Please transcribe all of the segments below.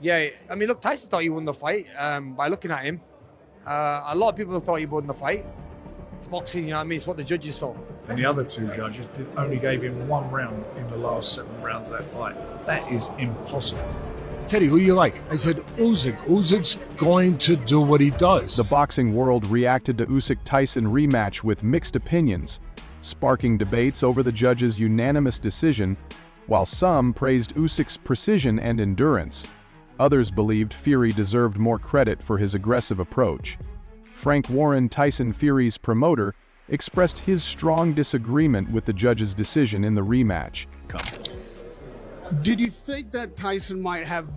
Yeah, I mean, look, Tyson thought he won the fight by looking at him. A lot of people thought he won the fight. It's boxing, you know what I mean? It's what the judges saw. And the other two judges only gave him 1 round in the last 7 rounds of that fight. That is impossible. Teddy, who you like? I said, Usyk. Usyk's going to do what he does. The boxing world reacted to Usyk-Tyson rematch with mixed opinions, sparking debates over the judges' unanimous decision. While some praised Usyk's precision and endurance, others believed Fury deserved more credit for his aggressive approach. Frank Warren, Tyson Fury's promoter, expressed his strong disagreement with the judge's decision in the rematch. Did you think that Tyson might have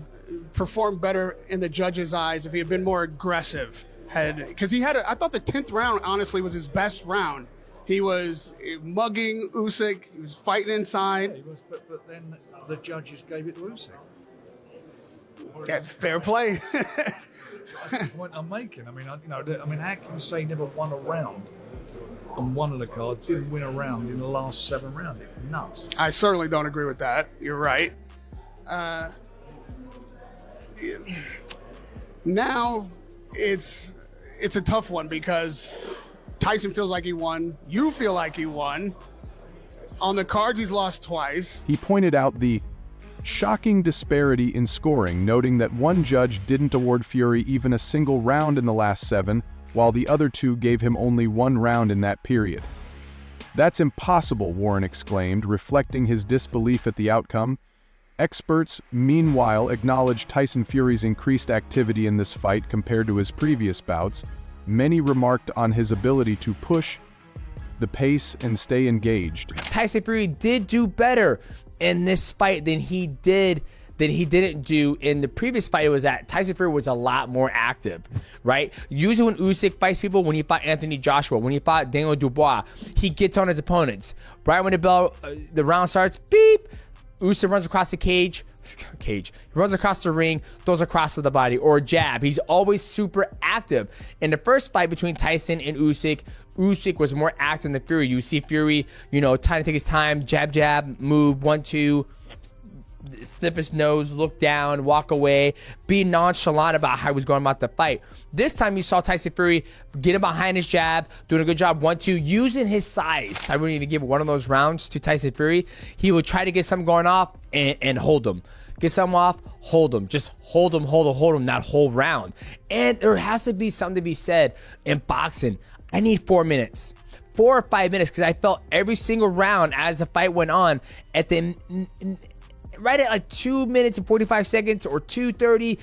performed better in the judge's eyes if he had been more aggressive? Because I thought the 10th round, honestly, was his best round. He was mugging Usyk, he was fighting inside. But then the judges gave it to Usyk. Yeah, fair play. That's the point I'm making. I mean, how can you say never won a round on one of the cards, didn't win a round in the last 7 rounds? It's nuts. I certainly don't agree with that. You're right. Now it's a tough one because Tyson feels like he won. You feel like he won. On the cards, he's lost twice. He pointed out the shocking disparity in scoring, noting that one judge didn't award Fury even a single round in the last 7, while the other 2 gave him only 1 round in that period. "That's impossible," Warren exclaimed, reflecting his disbelief at the outcome. Experts, meanwhile, acknowledged Tyson Fury's increased activity in this fight compared to his previous bouts. Many remarked on his ability to push the pace and stay engaged. Tyson Fury did do better in this fight than he didn't do in the previous fight. It was that Tyson Fury was a lot more active, right? Usually when Usyk fights people, when he fought Anthony Joshua, when he fought Daniel Dubois, he gets on his opponents. Right when the round starts, beep, Usyk runs across the cage. He runs across the ring, throws across to the body, or a jab. He's always super active. In the first fight between Tyson and Usyk was more active than Fury. You see Fury, trying to take his time, jab, move, 1-2, sniff his nose, look down, walk away, be nonchalant about how he was going about the fight. This time you saw Tyson Fury getting behind his jab, doing a good job, 1-2, using his size. I wouldn't even give one of those rounds to Tyson Fury. He would try to get something going off and hold him. Get something off, hold him. Just hold him that whole round. And there has to be something to be said in boxing. I need 4 minutes. 4 or 5 minutes, because I felt every single round as the fight went on, right at like 2 minutes and 45 seconds or 2:30,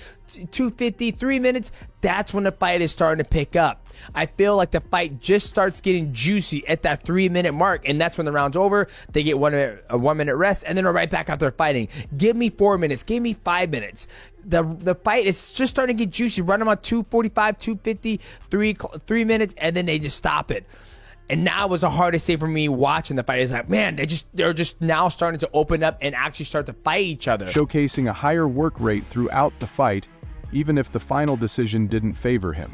2:50, 3 minutes, that's when the fight is starting to pick up. I feel like the fight just starts getting juicy at that 3-minute mark, and that's when the round's over. They get a 1-minute rest, and then they're right back out there fighting. Give me 4 minutes. Give me 5 minutes. The fight is just starting to get juicy. Run them on 2:45, 2:50, 3 minutes, and then they just stop it. And now it was the hardest thing for me watching the fight. It's like, man, they're just now starting to open up and actually start to fight each other. Showcasing a higher work rate throughout the fight, even if the final decision didn't favor him.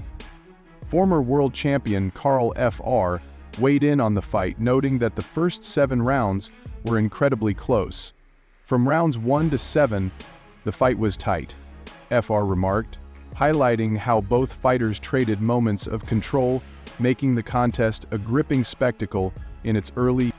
Former world champion Carl Fr. weighed in on the fight, noting that the first 7 rounds were incredibly close. From rounds 1 to 7, the fight was tight, Fr. remarked, highlighting how both fighters traded moments of control, making the contest a gripping spectacle in its early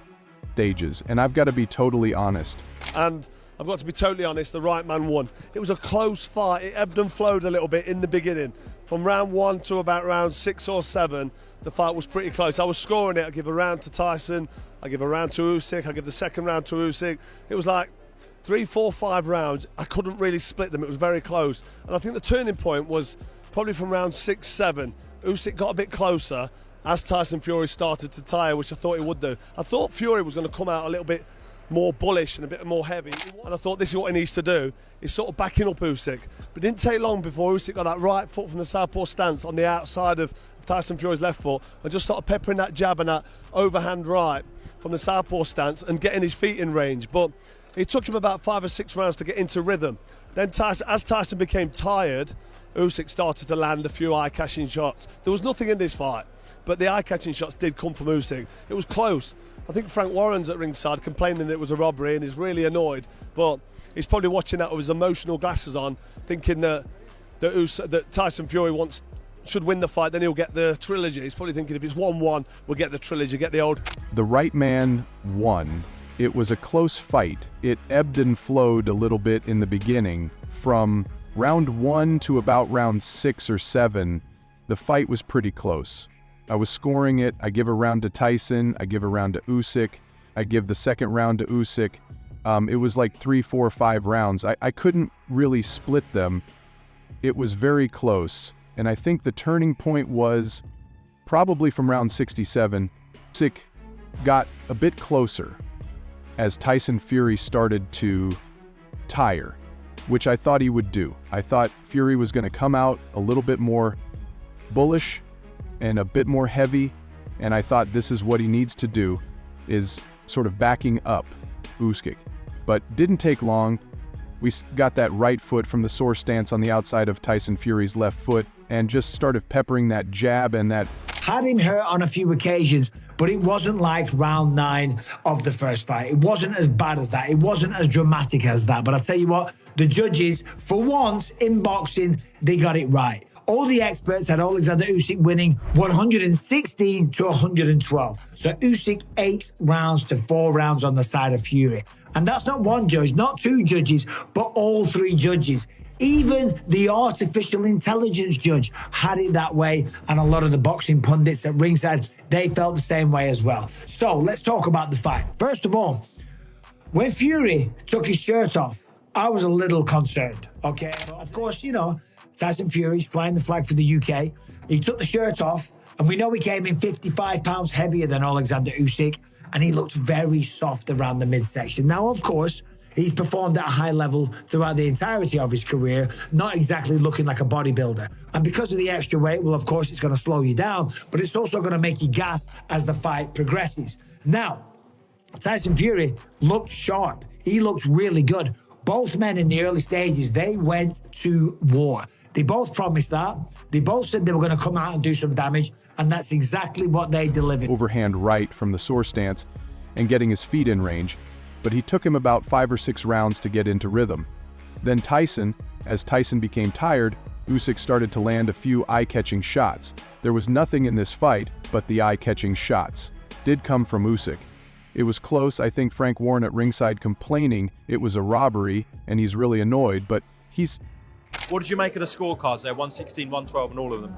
stages. And I've got to be totally honest. And I've got to be totally honest, the right man won. It was a close fight. It ebbed and flowed a little bit in the beginning. From round 1 to about round 6 or 7, the fight was pretty close. I was scoring it. I give a round to Tyson. I give a round to Usyk. I give the second round to Usyk. It was like 3, 4, 5 rounds. I couldn't really split them. It was very close. And I think the turning point was probably from round 6, 7. Usyk got a bit closer as Tyson Fury started to tire, which I thought he would do. I thought Fury was going to come out a little bit more bullish and a bit more heavy, and I thought this is what he needs to do. He's sort of backing up Usyk. But it didn't take long before Usyk got that right foot from the southpaw stance on the outside of Tyson Fury's left foot and just started peppering that jab and that overhand right from the southpaw stance and getting his feet in range. But it took him about 5 or 6 rounds to get into rhythm. Then as Tyson became tired, Usyk started to land a few eye-catching shots. There was nothing in this fight, but the eye-catching shots did come from Usyk. It was close. I think Frank Warren's at ringside complaining that it was a robbery and he's really annoyed, but he's probably watching that with his emotional glasses on, thinking that Tyson Fury should win the fight, then he'll get the trilogy. He's probably thinking if it's 1-1, we'll get the trilogy, get the old... The right man won. It was a close fight. It ebbed and flowed a little bit in the beginning. From round 1 to about round 6 or 7, the fight was pretty close. I was scoring it. I give a round to Tyson. I give a round to Usyk. I give the second round to Usyk. It was like 3, 4, 5 rounds. I couldn't really split them. It was very close. And I think the turning point was probably from round 67. Usyk got a bit closer as Tyson Fury started to tire, which I thought he would do. I thought Fury was going to come out a little bit more bullish and a bit more heavy, and I thought this is what he needs to do, is sort of backing up Usyk. But didn't take long. We got that right foot from the sore stance on the outside of Tyson Fury's left foot and just started peppering that jab and that... Had him hurt on a few occasions, but it wasn't like round 9 of the first fight. It wasn't as bad as that. It wasn't as dramatic as that. But I'll tell you what, the judges, for once in boxing, they got it right. All the experts had Alexander Usyk winning 116 to 112. So Usyk 8 rounds to 4 rounds on the side of Fury. And that's not one judge, not 2 judges, but all 3 judges. Even the artificial intelligence judge had it that way, and a lot of the boxing pundits at ringside, they felt the same way as well. So let's talk about the fight. First of all, when Fury took his shirt off, I was a little concerned, okay? Of course, you know, Tyson Fury's flying the flag for the UK. He took the shirt off, and we know he came in 55 pounds heavier than Alexander Usyk, and he looked very soft around the midsection. Now, of course, he's performed at a high level throughout the entirety of his career, not exactly looking like a bodybuilder. And because of the extra weight, well, of course, it's going to slow you down, but it's also going to make you gas as the fight progresses. Now, Tyson Fury looked sharp. He looked really good. Both men in the early stages, they went to war. They both promised that. They both said they were going to come out and do some damage, and that's exactly what they delivered. Overhand right from the sore stance and getting his feet in range, but he took him about 5 or 6 rounds to get into rhythm. Then as Tyson became tired, Usyk started to land a few eye-catching shots. There was nothing in this fight but the eye-catching shots did come from Usyk. It was close. I think Frank Warren at ringside complaining it was a robbery and he's really annoyed, but he's... What did you make of the scorecards there? 116, 112 and all of them?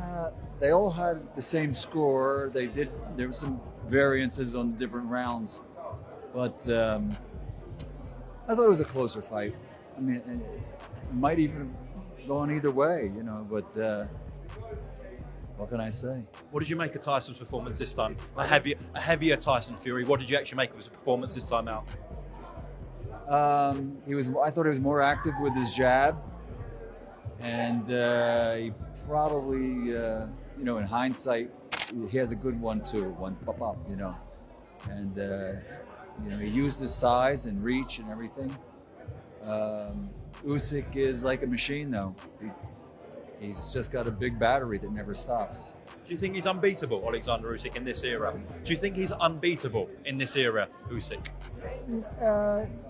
They all had the same score. There were some variances on different rounds, but I thought it was a closer fight. I mean, it might even have gone either way, you know, but what can I say? What did you make of Tyson's performance this time? A heavier Tyson Fury. What did you actually make of his performance this time out? I thought he was more active with his jab, and he probably, you know, in hindsight, he has a good one too, one pop up, you know, and you know, he used his size and reach and everything. Usyk is like a machine, though. He's just got a big battery that never stops. Do you think he's unbeatable, Alexander Usyk, in this era? Do you think he's unbeatable in this era, Usyk?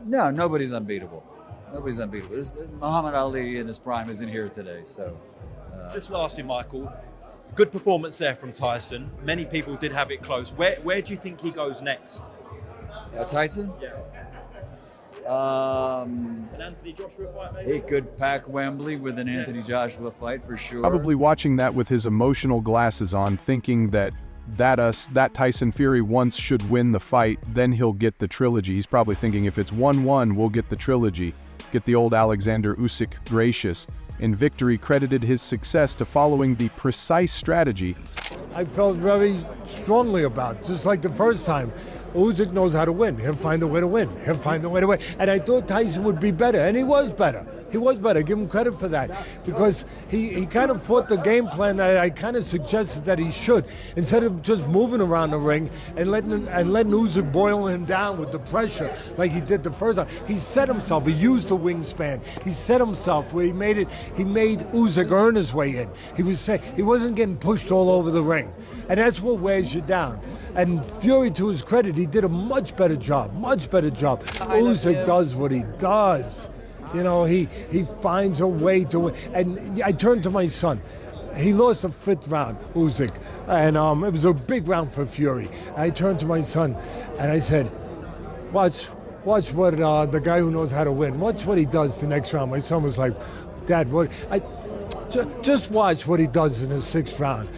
No, nobody's unbeatable. Nobody's unbeatable. Muhammad Ali in his prime isn't here today, so... Just lastly, Michael, good performance there from Tyson. Many people did have it close. Where do you think he goes next? Tyson? Yeah. An Anthony Joshua fight, maybe? He could pack Wembley with an Anthony Joshua fight for sure. Probably watching that with his emotional glasses on, thinking that Tyson Fury once should win the fight, then he'll get the trilogy. He's probably thinking if it's 1-1, we'll get the trilogy. Get the old Alexander Usyk gracious. In victory, credited his success to following the precise strategy. I felt very strongly about it, just like the first time. Usyk knows how to win. He'll find a way to win. He'll find a way to win. And I thought Tyson would be better, and he was better. He was better. Give him credit for that, because he kind of fought the game plan that I kind of suggested that he should. Instead of just moving around the ring and letting Usyk boil him down with the pressure like he did the first time, he set himself. He used the wingspan. He set himself where he made Usyk earn his way in. He wasn't getting pushed all over the ring, and that's what wears you down. And Fury, to his credit, he did a much better job. Usyk does what he does. You know, he finds a way to win. And I turned to my son. He lost the 5th round, Usyk, and it was a big round for Fury. I turned to my son and I said, watch what the guy who knows how to win, watch what he does the next round. My son was like, Dad, what? Just watch what he does in the 6th round.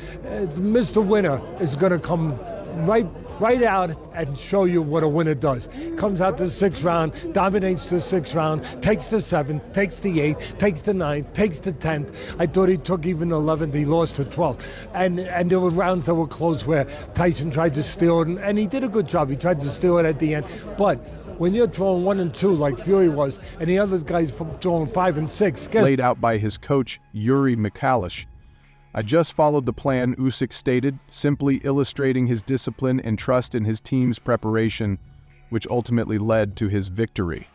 Mr. Winner is going to come right out and show you what a winner does. Comes out the 6th round, dominates the 6th round, takes the 7th, takes the 8th, takes the 9th, takes the 10th. I thought he took even the 11th, he lost the 12th. And there were rounds that were close where Tyson tried to steal it, and he did a good job. He tried to steal it at the end. But when you're throwing 1 and 2 like Fury was, and the other guys throwing 5 and 6, laid out by his coach, Yuri Mikalish. I just followed the plan, Usyk stated, simply illustrating his discipline and trust in his team's preparation, which ultimately led to his victory.